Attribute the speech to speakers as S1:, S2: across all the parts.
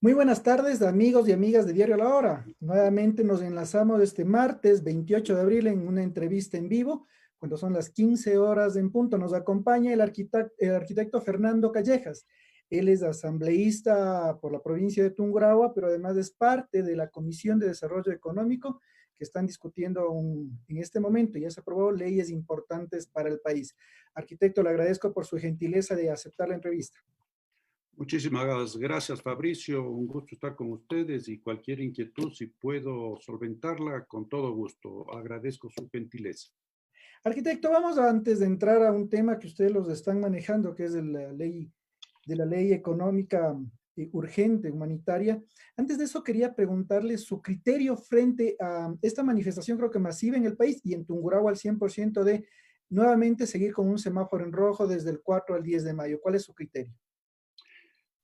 S1: Muy buenas tardes, amigos y amigas de Diario La Hora. Nuevamente nos enlazamos este martes 28 de abril en una entrevista en vivo, cuando son las 15 horas en punto. Nos acompaña el arquitecto Fernando Callejas. Él es asambleísta por la provincia de Tungurahua, pero además es parte de la Comisión de Desarrollo Económico que están discutiendo en este momento. Ya se aprobó leyes importantes para el país. Arquitecto, le agradezco por su gentileza de aceptar la entrevista.
S2: Muchísimas gracias, Fabricio. Un gusto estar con ustedes y cualquier inquietud, si puedo solventarla, con todo gusto. Agradezco su gentileza.
S1: Arquitecto, vamos antes de entrar a un tema que ustedes los están manejando, que es de la ley económica urgente, humanitaria. Antes de eso, quería preguntarle su criterio frente a esta manifestación, creo que masiva en el país y en Tungurahua al 100% de nuevamente seguir con un semáforo en rojo desde el 4 al 10 de mayo. ¿Cuál es su criterio?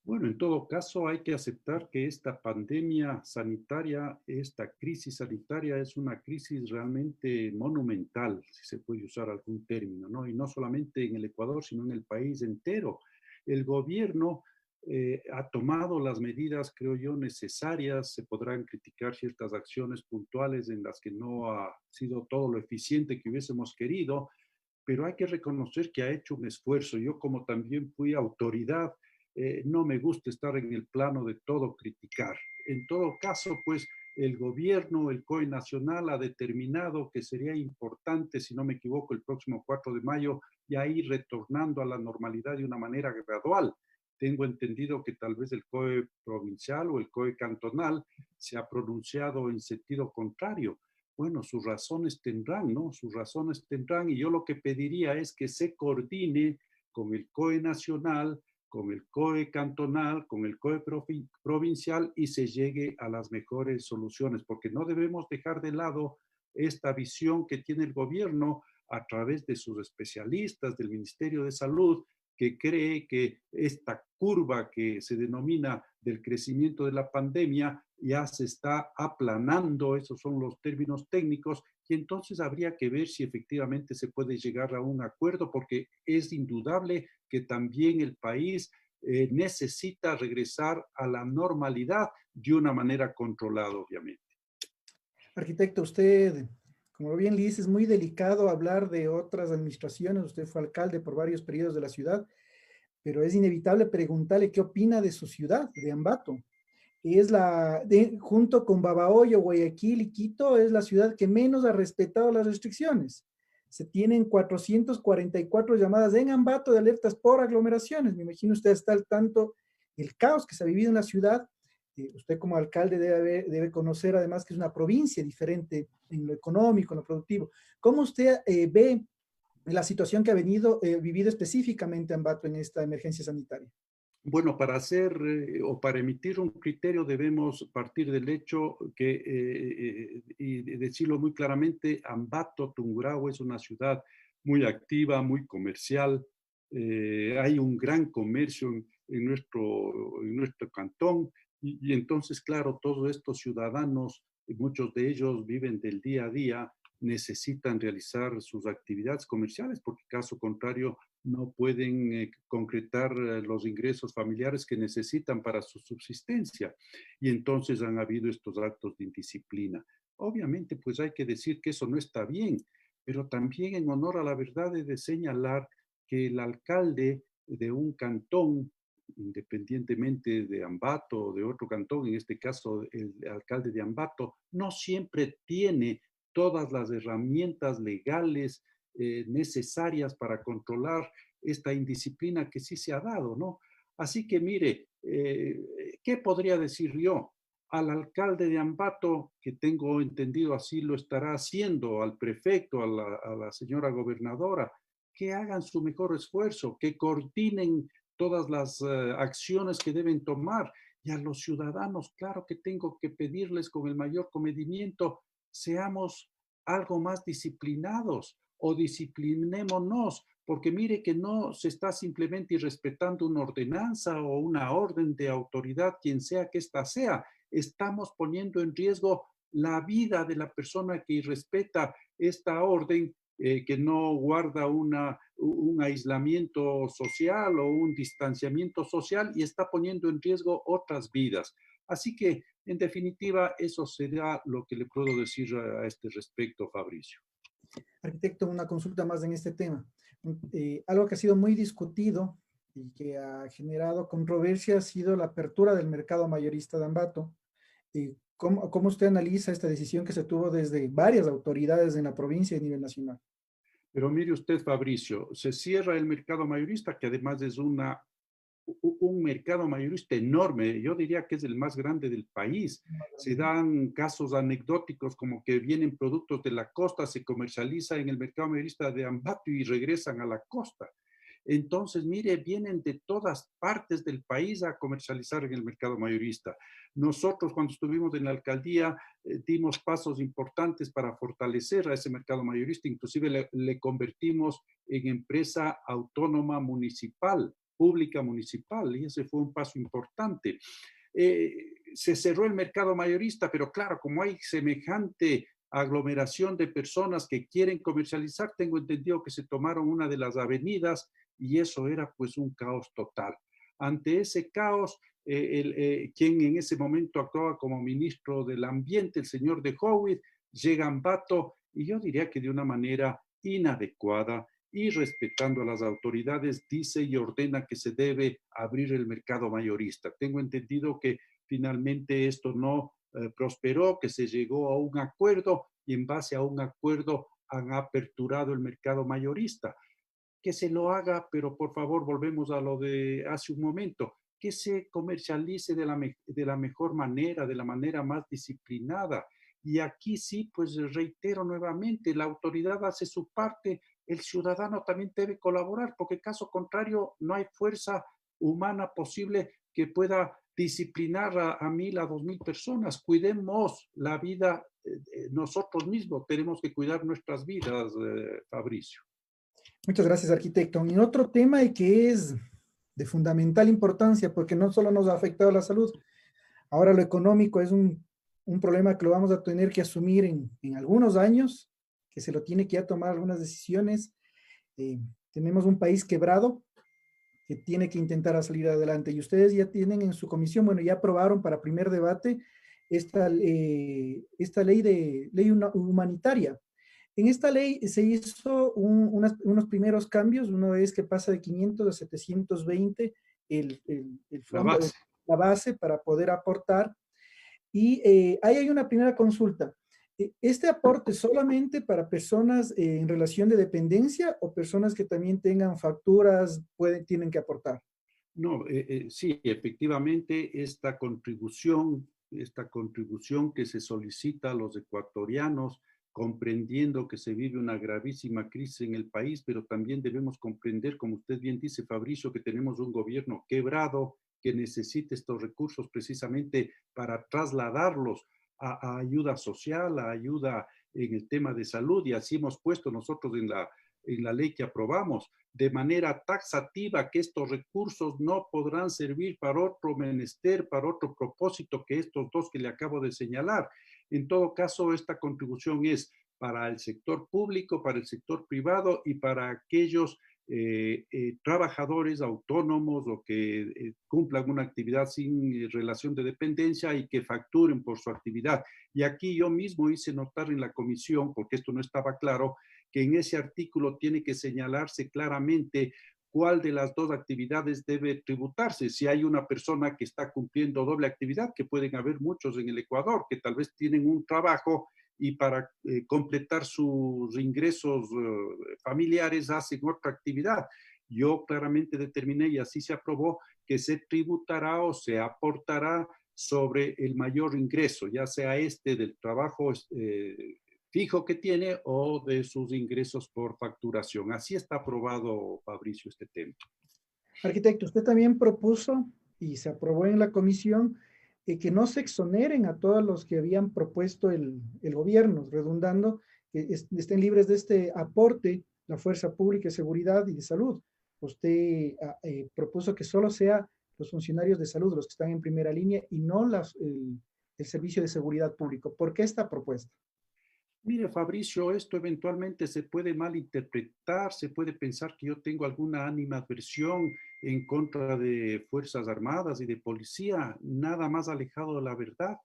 S2: Bueno, en todo caso, hay que aceptar que esta pandemia sanitaria, esta crisis sanitaria es una crisis realmente monumental, si se puede usar algún término, ¿no? Y no solamente en el Ecuador, sino en el país entero. El gobierno ha tomado las medidas, creo yo, necesarias. Se podrán criticar ciertas acciones puntuales en las que no ha sido todo lo eficiente que hubiésemos querido, pero hay que reconocer que ha hecho un esfuerzo. Yo, como también fui autoridad, no me gusta estar en el plano de todo criticar. En todo caso, pues el gobierno, el COE nacional, ha determinado que sería importante, si no me equivoco, el próximo 4 de mayo, ya ir retornando a la normalidad de una manera gradual. Tengo entendido que tal vez el COE provincial o el COE cantonal se ha pronunciado en sentido contrario. Bueno, sus razones tendrán, ¿no? Sus razones tendrán, y yo lo que pediría es que se coordine con el COE nacional, con el COE cantonal, con el COE provincial, y se llegue a las mejores soluciones, porque no debemos dejar de lado esta visión que tiene el gobierno a través de sus especialistas del Ministerio de Salud, que cree que esta curva que se denomina del crecimiento de la pandemia ya se está aplanando. Esos son los términos técnicos, y entonces habría que ver si efectivamente se puede llegar a un acuerdo, porque es indudable que también el país necesita regresar a la normalidad de una manera controlada, obviamente.
S1: Arquitecto, usted, como bien le dice, es muy delicado hablar de otras administraciones. Usted fue alcalde por varios periodos de la ciudad, pero es inevitable preguntarle qué opina de su ciudad, de Ambato. Junto con Babahoyo, Guayaquil y Quito, es la ciudad que menos ha respetado las restricciones. Se tienen 444 llamadas en Ambato de alertas por aglomeraciones. Me imagino usted está al tanto del caos que se ha vivido en la ciudad. Usted como alcalde debe conocer además que es una provincia diferente en lo económico, en lo productivo. ¿Cómo usted ve la situación que ha vivido específicamente Ambato en esta emergencia sanitaria?
S2: Bueno, para hacer o para emitir un criterio debemos partir del hecho que, y decirlo muy claramente, Ambato, Tungurahua es una ciudad muy activa, muy comercial. Hay un gran comercio en nuestro cantón, y entonces, claro, todos estos ciudadanos, y muchos de ellos viven del día a día, necesitan realizar sus actividades comerciales, porque caso contrario no pueden concretar los ingresos familiares que necesitan para su subsistencia. Y entonces han habido estos actos de indisciplina. Obviamente, pues hay que decir que eso no está bien, pero también, en honor a la verdad, he de señalar que el alcalde de un cantón, independientemente de Ambato o de otro cantón, en este caso el alcalde de Ambato, no siempre tiene todas las herramientas legales necesarias para controlar esta indisciplina que sí se ha dado, ¿no? Así que mire, ¿qué podría decir yo? Al alcalde de Ambato, que tengo entendido así lo estará haciendo, al prefecto, a la señora gobernadora, que hagan su mejor esfuerzo, que coordinen todas las acciones que deben tomar. Y a los ciudadanos, claro que tengo que pedirles con el mayor comedimiento, seamos algo más disciplinados o disciplinémonos, porque mire que no se está simplemente irrespetando una ordenanza o una orden de autoridad, quien sea que ésta sea. Estamos poniendo en riesgo la vida de la persona que irrespeta esta orden, que no guarda una un aislamiento social o un distanciamiento social y está poniendo en riesgo otras vidas. Así que, en definitiva, eso será lo que le puedo decir a este respecto, Fabricio.
S1: Arquitecto, una consulta más en este tema. Algo que ha sido muy discutido y que ha generado controversia ha sido la apertura del mercado mayorista de Ambato. ¿Cómo usted analiza esta decisión que se tuvo desde varias autoridades en la provincia y a nivel nacional?
S2: Pero mire usted, Fabricio, se cierra el mercado mayorista, que además es un mercado mayorista enorme, yo diría que es el más grande del país. Se dan casos anecdóticos como que vienen productos de la costa, se comercializa en el mercado mayorista de Ambato y regresan a la costa. Entonces, mire, vienen de todas partes del país a comercializar en el mercado mayorista. Nosotros, cuando estuvimos en la alcaldía, dimos pasos importantes para fortalecer a ese mercado mayorista, inclusive le convertimos en empresa autónoma municipal, pública municipal, y ese fue un paso importante. Se cerró el mercado mayorista, pero claro, como hay semejante aglomeración de personas que quieren comercializar, tengo entendido que se tomaron una de las avenidas y eso era pues un caos total. Ante ese caos, quien en ese momento actuaba como ministro del Ambiente, el señor de Howitt, llega a Ambato y yo diría que de una manera inadecuada y respetando a las autoridades, dice y ordena que se debe abrir el mercado mayorista. Tengo entendido que finalmente esto no prosperó, que se llegó a un acuerdo y en base a un acuerdo han aperturado el mercado mayorista. Que se lo haga, pero por favor volvemos a lo de hace un momento, que se comercialice de la mejor manera, de la manera más disciplinada. Y aquí sí, pues reitero nuevamente, la autoridad hace su parte, el ciudadano también debe colaborar, porque caso contrario no hay fuerza humana posible que pueda disciplinar a 1,000, a 2,000 personas. Cuidemos la vida nosotros mismos, tenemos que cuidar nuestras vidas, Fabricio.
S1: Muchas gracias, arquitecto. Y otro tema y que es de fundamental importancia, porque no solo nos ha afectado la salud, ahora lo económico es un problema que lo vamos a tener que asumir en algunos años, que se lo tiene que ya tomar algunas decisiones. Tenemos un país quebrado que tiene que intentar salir adelante. Y ustedes ya tienen en su comisión, bueno, ya aprobaron para primer debate esta ley humanitaria. En esta ley se hizo unos primeros cambios. Uno es que pasa de 500 a 720 el
S2: La
S1: fondo,
S2: base.
S1: la base para poder aportar. Y ahí hay una primera consulta. ¿Este aporte solamente para personas en relación de dependencia o personas que también tengan facturas tienen que aportar?
S2: No, sí, efectivamente, esta contribución que se solicita a los ecuatorianos, comprendiendo que se vive una gravísima crisis en el país, pero también debemos comprender, como usted bien dice, Fabricio, que tenemos un gobierno quebrado que necesita estos recursos precisamente para trasladarlos a ayuda social, a ayuda en el tema de salud, y así hemos puesto nosotros en la ley que aprobamos de manera taxativa que estos recursos no podrán servir para otro menester, para otro propósito que estos dos que le acabo de señalar. En todo caso, esta contribución es para el sector público, para el sector privado y para aquellos trabajadores autónomos o que cumplan una actividad sin relación de dependencia y que facturen por su actividad. Y aquí yo mismo hice notar en la comisión, porque esto no estaba claro, que en ese artículo tiene que señalarse claramente cuál de las dos actividades debe tributarse. Si hay una persona que está cumpliendo doble actividad, que pueden haber muchos en el Ecuador, que tal vez tienen un trabajo y para completar sus ingresos familiares hacen otra actividad. Yo claramente determiné, y así se aprobó, que se tributará o se aportará sobre el mayor ingreso, ya sea este del trabajo fijo que tiene o de sus ingresos por facturación. Así está aprobado, Fabricio, este tema.
S1: Arquitecto, usted también propuso y se aprobó en la comisión que no se exoneren a todos los que habían propuesto el gobierno, redundando que estén libres de este aporte la Fuerza Pública de Seguridad y de Salud. Usted propuso que solo sea los funcionarios de salud los que están en primera línea y no el Servicio de Seguridad Público. ¿Por qué esta propuesta?
S2: Mire, Fabricio, esto eventualmente se puede malinterpretar, se puede pensar que yo tengo alguna animadversión en contra de Fuerzas Armadas y de policía, nada más alejado de la verdad.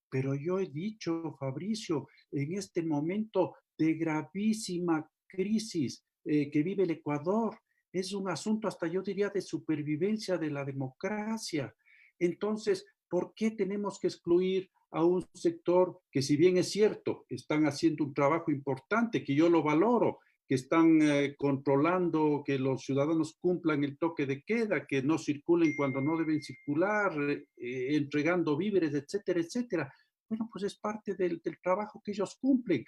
S2: Pero yo he dicho, Fabricio, en este momento de gravísima crisis que vive el Ecuador, es un asunto hasta yo diría de supervivencia de la democracia. Entonces, ¿por qué tenemos que excluir a un sector que, si bien es cierto, están haciendo un trabajo importante, que yo lo valoro, que están controlando que los ciudadanos cumplan el toque de queda, que no circulen cuando no deben circular, entregando víveres, etcétera, etcétera? Bueno, pues es parte del trabajo que ellos cumplen.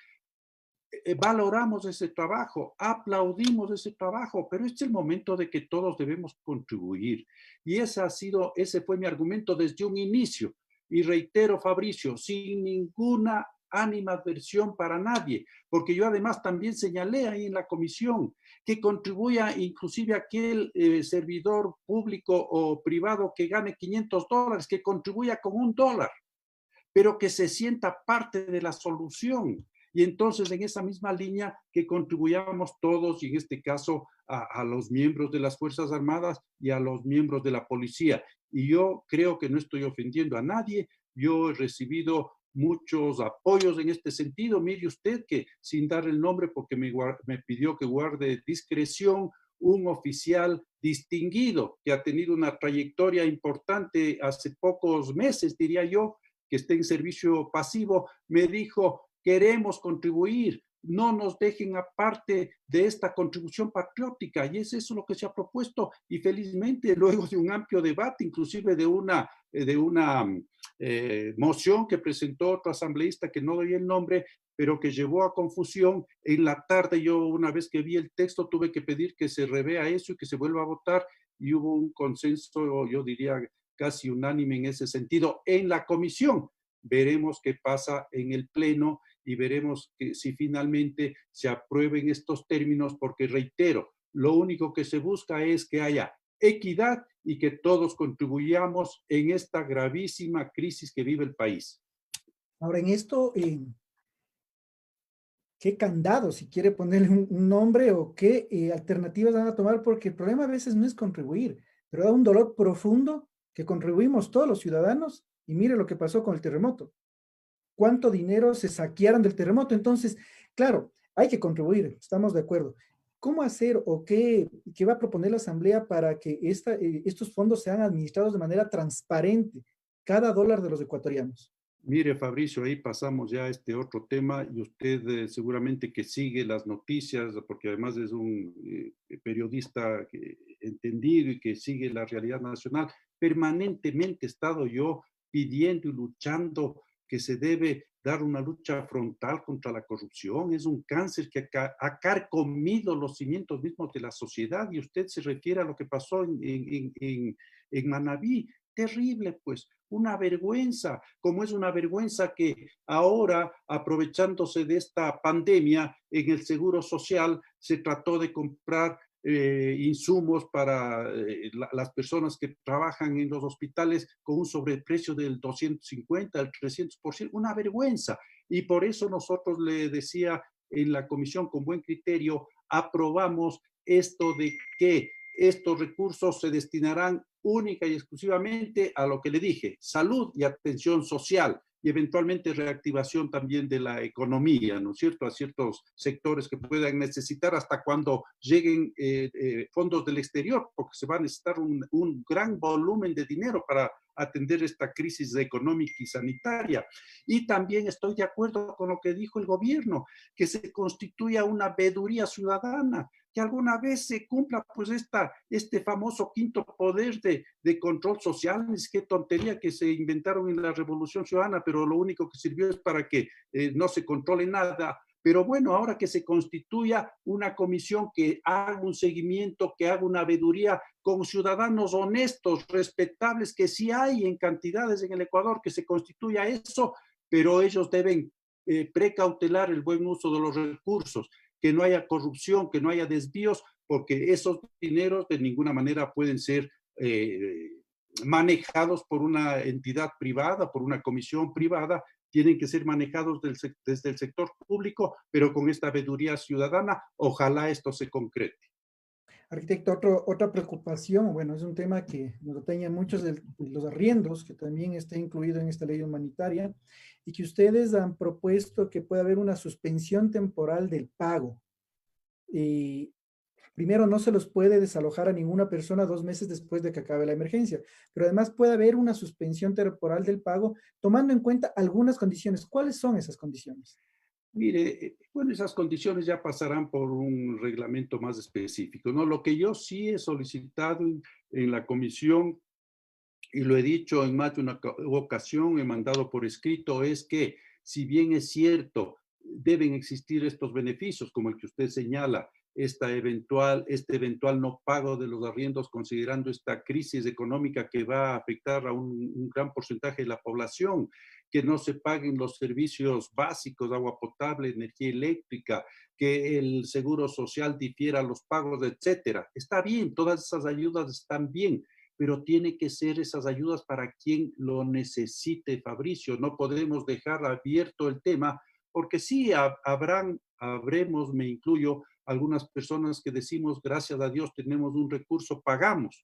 S2: Valoramos ese trabajo, aplaudimos ese trabajo, pero este es el momento de que todos debemos contribuir. Y ese fue mi argumento desde un inicio. Y reitero, Fabricio, sin ninguna animadversión para nadie, porque yo además también señalé ahí en la comisión que contribuya inclusive aquel servidor público o privado que gane $500, que contribuya con $1, pero que se sienta parte de la solución. Y entonces en esa misma línea que contribuyamos todos, y en este caso a los miembros de las Fuerzas Armadas y a los miembros de la policía. Y yo creo que no estoy ofendiendo a nadie, yo he recibido muchos apoyos en este sentido. Mire usted que, sin dar el nombre porque me pidió que guarde discreción, un oficial distinguido que ha tenido una trayectoria importante hace pocos meses, diría yo, que esté en servicio pasivo, me dijo: queremos contribuir, no nos dejen aparte de esta contribución patriótica. Y es eso lo que se ha propuesto, y felizmente luego de un amplio debate, inclusive de una moción que presentó otro asambleísta que no doy el nombre, pero que llevó a confusión. En la tarde yo, una vez que vi el texto, tuve que pedir que se revea eso y que se vuelva a votar, y hubo un consenso, yo diría, casi unánime en ese sentido en la comisión. Veremos qué pasa en el pleno y veremos que si finalmente se aprueben estos términos, porque reitero, lo único que se busca es que haya equidad y que todos contribuyamos en esta gravísima crisis que vive el país.
S1: Ahora, en esto, ¿qué candado, si quiere ponerle un nombre, o qué alternativas van a tomar? Porque el problema a veces no es contribuir, pero da un dolor profundo que contribuimos todos los ciudadanos, y mire lo que pasó con el terremoto. ¿Cuánto dinero se saquearon del terremoto? Entonces, claro, hay que contribuir, estamos de acuerdo. ¿Cómo hacer, o qué va a proponer la Asamblea para que estos fondos sean administrados de manera transparente, cada dólar de los ecuatorianos?
S2: Mire, Fabricio, ahí pasamos ya a este otro tema, y usted seguramente que sigue las noticias, porque además es un periodista entendido y que sigue la realidad nacional. Permanentemente he estado yo pidiendo y luchando que se debe dar una lucha frontal contra la corrupción. Es un cáncer que ha carcomido los cimientos mismos de la sociedad, y usted se refiere a lo que pasó en Manabí. Terrible, pues, una vergüenza, como es una vergüenza que ahora, aprovechándose de esta pandemia, en el Seguro Social se trató de comprar insumos para las personas que trabajan en los hospitales con un sobreprecio del 250 al 300%, una vergüenza. Y por eso nosotros, le decía en la comisión, con buen criterio, aprobamos esto de que estos recursos se destinarán única y exclusivamente a lo que le dije: salud y atención social, y eventualmente reactivación también de la economía, ¿no es cierto?, a ciertos sectores que puedan necesitar, hasta cuando lleguen fondos del exterior, porque se va a necesitar un gran volumen de dinero para atender esta crisis económica y sanitaria. Y también estoy de acuerdo con lo que dijo el gobierno, que se constituya una veeduría ciudadana, que alguna vez se cumpla pues este famoso quinto poder de control social. Es que tontería que se inventaron en la Revolución Ciudadana, pero lo único que sirvió es para que no se controle nada. Pero bueno, ahora que se constituya una comisión que haga un seguimiento, que haga una veeduría con ciudadanos honestos, respetables, que sí hay en cantidades en el Ecuador, que se constituya eso, pero ellos deben precautelar el buen uso de los recursos, que no haya corrupción, que no haya desvíos, porque esos dineros de ninguna manera pueden ser manejados por una entidad privada, por una comisión privada, tienen que ser manejados desde el sector público, pero con esta veeduría ciudadana. Ojalá esto se concrete.
S1: Arquitecto, otra preocupación, bueno, es un tema que nos atañe a muchos de los arriendos, que también está incluido en esta ley humanitaria, y que ustedes han propuesto que pueda haber una suspensión temporal del pago. Y primero, no se los puede desalojar a ninguna persona 2 meses después de que acabe la emergencia, pero además puede haber una suspensión temporal del pago tomando en cuenta algunas condiciones. ¿Cuáles son esas condiciones?
S2: Mire, bueno, esas condiciones ya pasarán por un reglamento más específico, ¿no? Lo que yo sí he solicitado en la comisión, y lo he dicho en más de una ocasión, he mandado por escrito, es que si bien es cierto, deben existir estos beneficios, como el que usted señala, este eventual no pago de los arriendos, considerando esta crisis económica que va a afectar a un gran porcentaje de la población, que no se paguen los servicios básicos, agua potable, energía eléctrica, que el seguro social difiera los pagos, etcétera. Está bien, todas esas ayudas están bien, pero tiene que ser esas ayudas para quien lo necesite, Fabricio. No podemos dejar abierto el tema, porque sí habremos, me incluyo, algunas personas que decimos, gracias a Dios tenemos un recurso, pagamos.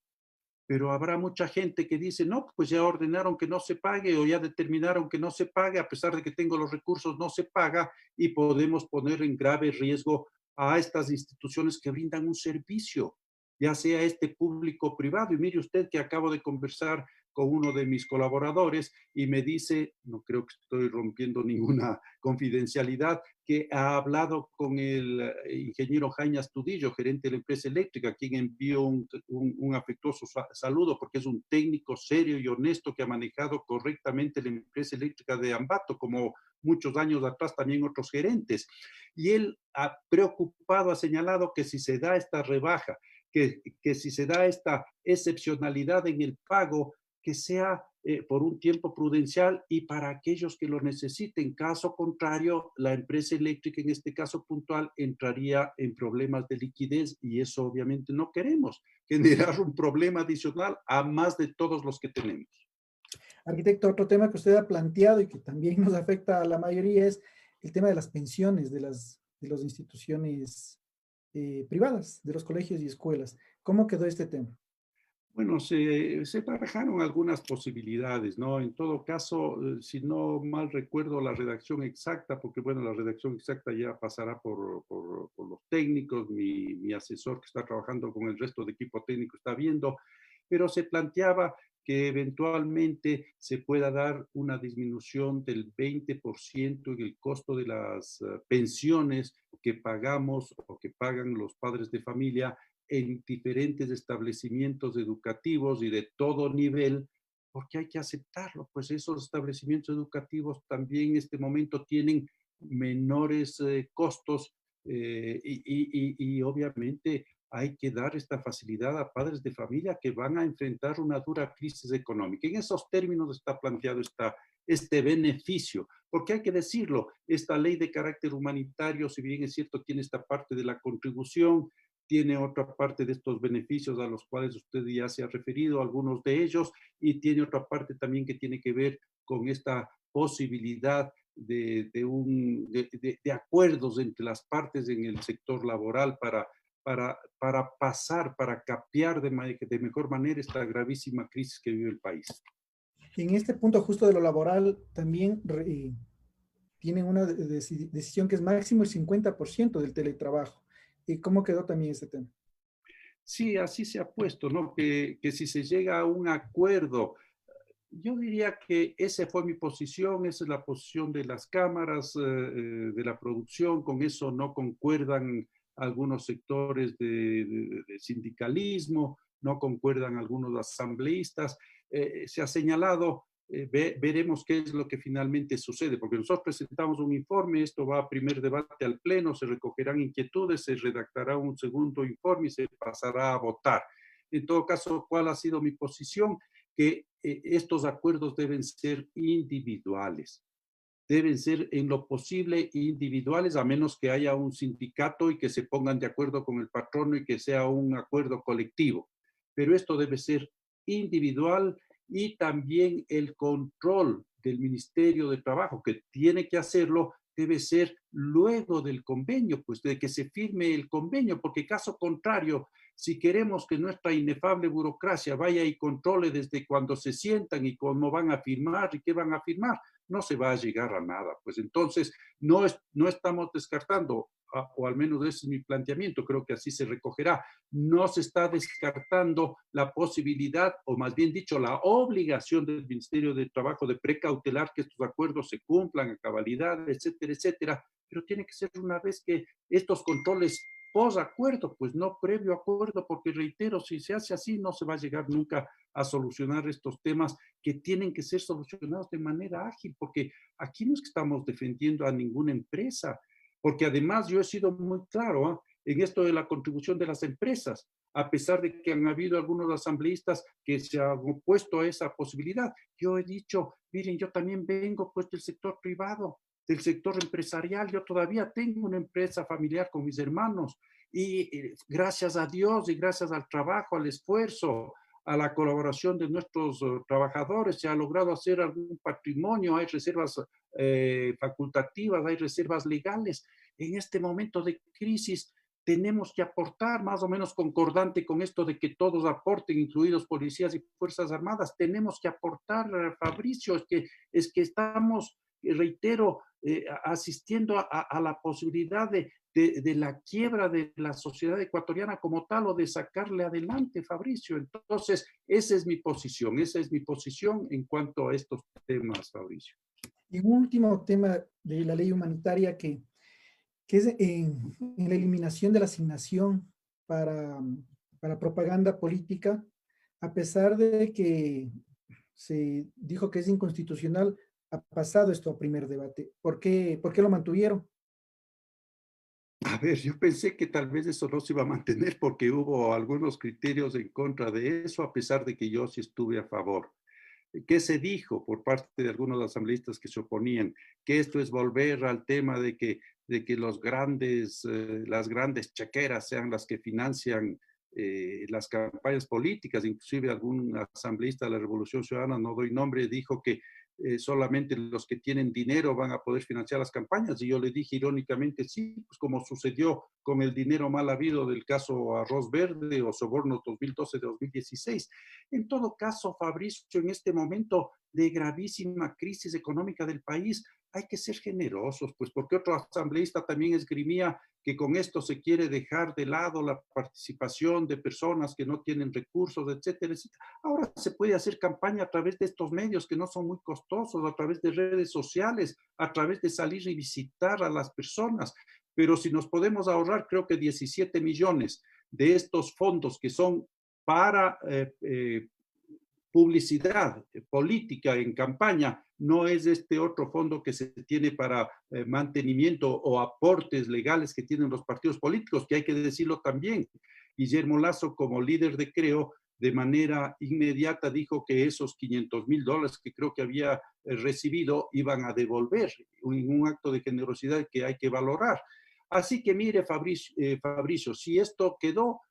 S2: Pero habrá mucha gente que dice, no, pues ya ordenaron que no se pague o ya determinaron que no se pague, a pesar de que tengo los recursos, no se paga y podemos poner en grave riesgo a estas instituciones que brindan un servicio, ya sea este público o privado. Y mire usted que acabo de conversar con uno de mis colaboradores y me dice, no creo que estoy rompiendo ninguna confidencialidad, que ha hablado con el ingeniero Jaime Astudillo, gerente de la empresa eléctrica, a quien envío un afectuoso saludo, porque es un técnico serio y honesto que ha manejado correctamente la empresa eléctrica de Ambato, como muchos años atrás también otros gerentes. Y él ha preocupado, ha señalado que si se da esta rebaja, que si se da esta excepcionalidad en el pago, que sea por un tiempo prudencial y para aquellos que lo necesiten. Caso contrario, la empresa eléctrica, en este caso puntual, entraría en problemas de liquidez y eso obviamente no queremos, generar un problema adicional a más de todos los que tenemos.
S1: Arquitecto, otro tema que usted ha planteado y que también nos afecta a la mayoría es el tema de las pensiones de las instituciones privadas, de los colegios y escuelas. ¿Cómo quedó este tema?
S2: Bueno, se barajaron algunas posibilidades, ¿no? En todo caso, si no mal recuerdo la redacción exacta, porque bueno, la redacción exacta ya pasará por los técnicos, mi asesor que está trabajando con el resto del equipo técnico está viendo, pero se planteaba que eventualmente se pueda dar una disminución del 20% en el costo de las pensiones que pagamos o que pagan los padres de familia en diferentes establecimientos educativos y de todo nivel, porque hay que aceptarlo, pues esos establecimientos educativos también en este momento tienen menores costos y obviamente hay que dar esta facilidad a padres de familia que van a enfrentar una dura crisis económica. En esos términos está planteado este beneficio, porque hay que decirlo, esta ley de carácter humanitario, si bien es cierto, tiene esta parte de la contribución, tiene otra parte de estos beneficios a los cuales usted ya se ha referido, algunos de ellos, y tiene otra parte también que tiene que ver con esta posibilidad de acuerdos entre las partes en el sector laboral para pasar, para capear de mejor manera esta gravísima crisis que vive el país.
S1: Y en este punto justo de lo laboral también tienen una decisión que es máximo el 50% del teletrabajo. ¿Y cómo quedó también este tema?
S2: Sí, así se ha puesto, ¿no? Que si se llega a un acuerdo, yo diría que esa fue mi posición, esa es la posición de las cámaras de la producción, con eso no concuerdan algunos sectores de sindicalismo, no concuerdan algunos asambleístas. Se ha señalado, veremos qué es lo que finalmente sucede, porque nosotros presentamos un informe, esto va a primer debate al pleno, se recogerán inquietudes, se redactará un segundo informe y se pasará a votar. En todo caso, ¿cuál ha sido mi posición? Que estos acuerdos deben ser individuales, deben ser en lo posible individuales, a menos que haya un sindicato y que se pongan de acuerdo con el patrono y que sea un acuerdo colectivo. Pero esto debe ser individual y también el control del Ministerio de Trabajo, que tiene que hacerlo, debe ser luego del convenio, pues de que se firme el convenio, porque caso contrario, si queremos que nuestra inefable burocracia vaya y controle desde cuando se sientan y cómo van a firmar y qué van a firmar, no se va a llegar a nada. Pues entonces no estamos descartando, o al menos ese es mi planteamiento, creo que así se recogerá, no se está descartando la posibilidad, o más bien dicho, la obligación del Ministerio de Trabajo de precautelar que estos acuerdos se cumplan a cabalidad, etcétera, etcétera, pero tiene que ser una vez que estos controles post acuerdo, pues no previo acuerdo, porque reitero, si se hace así no se va a llegar nunca a solucionar estos temas que tienen que ser solucionados de manera ágil, porque aquí no es que estamos defendiendo a ninguna empresa, porque además yo he sido muy claro en esto de la contribución de las empresas, a pesar de que han habido algunos asambleístas que se han opuesto a esa posibilidad. Yo he dicho, miren, yo también vengo pues del sector privado, del sector empresarial. Yo todavía tengo una empresa familiar con mis hermanos y gracias a Dios y gracias al trabajo, al esfuerzo, a la colaboración de nuestros trabajadores, se ha logrado hacer algún patrimonio, hay reservas facultativas, hay reservas legales. En este momento de crisis tenemos que aportar, más o menos concordante con esto de que todos aporten, incluidos policías y fuerzas armadas, tenemos que aportar, Fabricio, es que estamos, reitero, asistiendo a la posibilidad de la quiebra de la sociedad ecuatoriana como tal o de sacarle adelante, Fabricio. Entonces, esa es mi posición en cuanto a estos temas, Fabricio.
S1: Y un último tema de la ley humanitaria que es en la eliminación de la asignación para, para propaganda política, a pesar de que se dijo que es inconstitucional, ha pasado esto a primer debate. Por qué lo mantuvieron?
S2: A ver, yo pensé que tal vez eso no se iba a mantener porque hubo algunos criterios en contra de eso, a pesar de que yo sí estuve a favor. ¿Qué se dijo por parte de algunos asambleístas que se oponían? Que esto es volver al tema de que las grandes chequeras sean las que financian las campañas políticas. Inclusive algún asambleísta de la Revolución Ciudadana, no doy nombre, dijo que solamente los que tienen dinero van a poder financiar las campañas. Y yo le dije irónicamente, sí, pues como sucedió con el dinero mal habido del caso Arroz Verde o sobornos 2012-2016. En todo caso, Fabricio, en este momento de gravísima crisis económica del país, hay que ser generosos, pues porque otro asambleísta también esgrimía que con esto se quiere dejar de lado la participación de personas que no tienen recursos, etcétera, etcétera. Ahora se puede hacer campaña a través de estos medios que no son muy costosos, a través de redes sociales, a través de salir y visitar a las personas. Pero si nos podemos ahorrar, creo que 17 millones de estos fondos que son para publicidad política en campaña, no es este otro fondo que se tiene para mantenimiento o aportes legales que tienen los partidos políticos, que hay que decirlo también. Guillermo Lazo, como líder de Creo, de manera inmediata dijo que esos $500,000 que creo que había recibido iban a devolver en un acto de generosidad que hay que valorar. Así que mire, Fabricio, si esto quedó,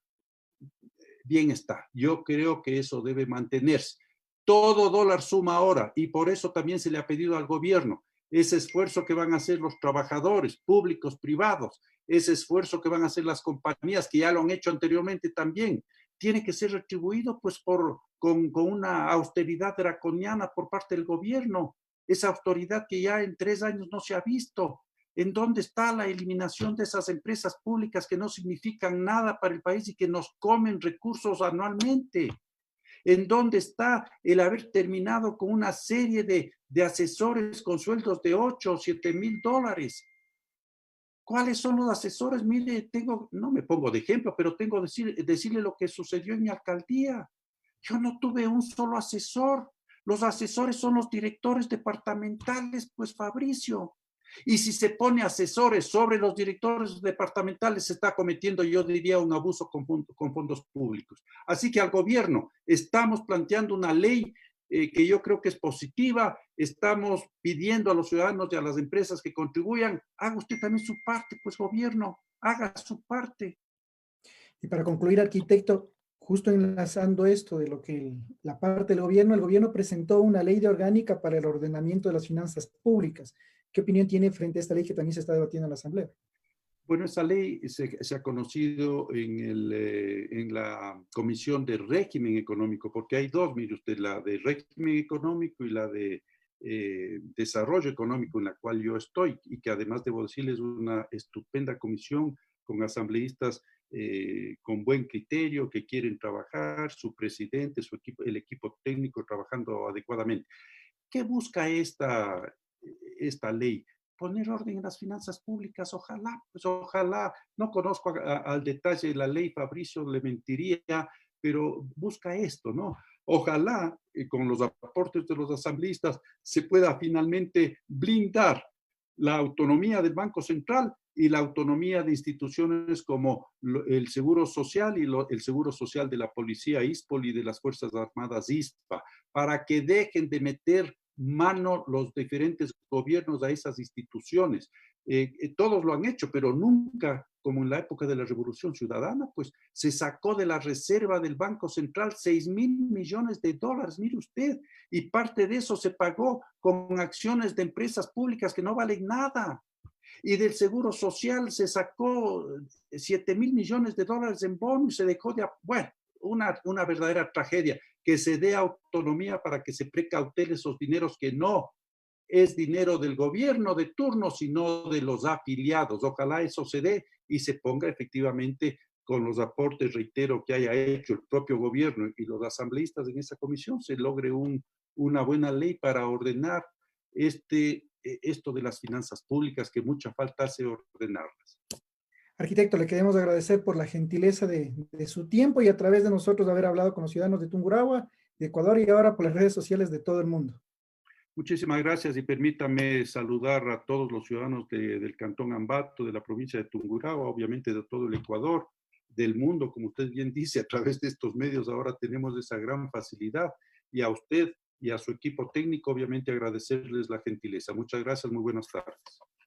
S2: bien está. Yo creo que eso debe mantenerse. Todo dólar suma ahora y por eso también se le ha pedido al gobierno ese esfuerzo que van a hacer los trabajadores públicos, privados, ese esfuerzo que van a hacer las compañías que ya lo han hecho anteriormente también, tiene que ser retribuido pues con una austeridad draconiana por parte del gobierno, esa autoridad que ya en 3 años no se ha visto. ¿En dónde está la eliminación de esas empresas públicas que no significan nada para el país y que nos comen recursos anualmente? ¿En dónde está el haber terminado con una serie de asesores con sueldos de 8 o 7 mil dólares? ¿Cuáles son los asesores? Mire, no me pongo de ejemplo, pero tengo que decirle lo que sucedió en mi alcaldía. Yo no tuve un solo asesor. Los asesores son los directores departamentales, pues Fabricio. Y si se pone asesores sobre los directores departamentales, se está cometiendo, yo diría, un abuso con fondos públicos. Así que al gobierno estamos planteando una ley que yo creo que es positiva. Estamos pidiendo a los ciudadanos y a las empresas que contribuyan. Haga usted también su parte, pues gobierno, haga su parte.
S1: Y para concluir, arquitecto, justo enlazando esto de lo que la parte del gobierno, el gobierno presentó una ley de orgánica para el ordenamiento de las finanzas públicas. ¿Qué opinión tiene frente a esta ley que también se está debatiendo en la Asamblea?
S2: Bueno, esa ley se ha conocido en la Comisión de Régimen Económico, porque hay dos, mire usted, la de régimen económico y la de desarrollo económico, en la cual yo estoy, y que además debo decirles es una estupenda comisión con asambleístas con buen criterio, que quieren trabajar, su presidente, su equipo, el equipo técnico trabajando adecuadamente. ¿Qué busca esta ley? Poner orden en las finanzas públicas, ojalá, pues ojalá, no conozco al detalle de la ley, Fabricio le mentiría, pero busca esto, ¿no? Ojalá con los aportes de los asambleístas se pueda finalmente blindar la autonomía del Banco Central y la autonomía de instituciones como el Seguro Social y el Seguro Social de la Policía ISPOL y de las Fuerzas Armadas ISPA, para que dejen de meter mano los diferentes gobiernos a esas instituciones. Todos lo han hecho, pero nunca, como en la época de la Revolución Ciudadana, pues se sacó de la reserva del Banco Central 6.000 millones de dólares, mire usted, y parte de eso se pagó con acciones de empresas públicas que no valen nada. Y del Seguro Social se sacó 7.000 millones de dólares en bonos y se dejó de... Bueno, una verdadera tragedia, que se dé autonomía para que se precautele esos dineros que no es dinero del gobierno de turno, sino de los afiliados. Ojalá eso se dé y se ponga efectivamente con los aportes, reitero, que haya hecho el propio gobierno y los asambleístas en esa comisión, se logre una buena ley para ordenar esto de las finanzas públicas, que mucha falta hace ordenarlas.
S1: Arquitecto, le queremos agradecer por la gentileza de su tiempo y a través de nosotros haber hablado con los ciudadanos de Tungurahua, de Ecuador y ahora por las redes sociales de todo el mundo.
S2: Muchísimas gracias y permítame saludar a todos los ciudadanos del Cantón Ambato, de la provincia de Tungurahua, obviamente de todo el Ecuador, del mundo, como usted bien dice, a través de estos medios ahora tenemos esa gran facilidad, y a usted y a su equipo técnico, obviamente agradecerles la gentileza. Muchas gracias, muy buenas tardes.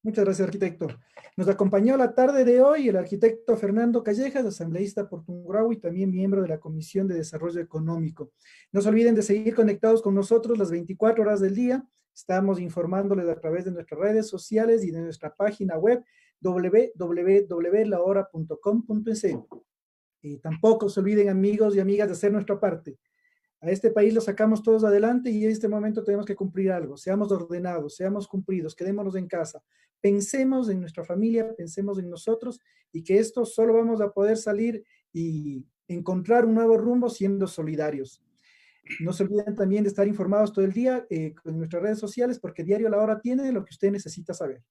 S1: Muchas gracias, arquitecto. Nos acompañó la tarde de hoy el arquitecto Fernando Callejas, asambleísta por Tungurahua y también miembro de la Comisión de Desarrollo Económico. No se olviden de seguir conectados con nosotros las 24 horas del día. Estamos informándoles a través de nuestras redes sociales y de nuestra página web www.lahora.com.es. Tampoco se olviden, amigos y amigas, de hacer nuestra parte. A este país lo sacamos todos adelante y en este momento tenemos que cumplir algo. Seamos ordenados, seamos cumplidos, quedémonos en casa. Pensemos en nuestra familia, pensemos en nosotros y que esto solo vamos a poder salir y encontrar un nuevo rumbo siendo solidarios. No se olviden también de estar informados todo el día en nuestras redes sociales porque Diario La Hora tiene lo que usted necesita saber.